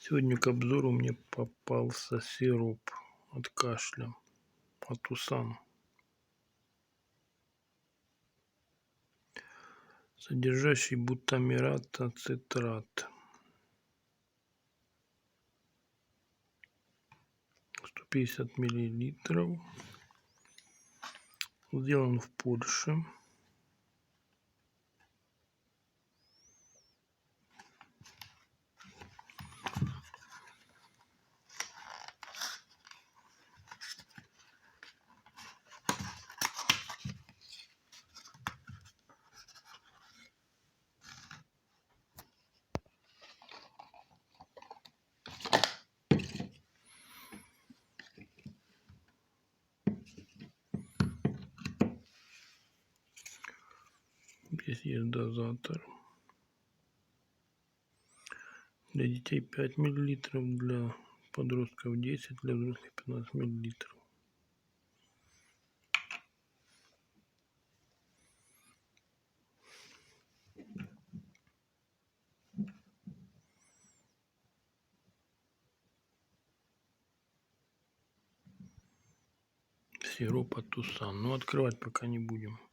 Сегодня к обзору мне попался сироп от кашля, от Усан, содержащий бутамират ацетрат. 150 миллилитров. Сделан в Польше. Здесь есть дозатор. Для детей 5 миллилитров, для подростков 10, для взрослых 15 миллилитров. Сироп от Усан. Но открывать пока не будем.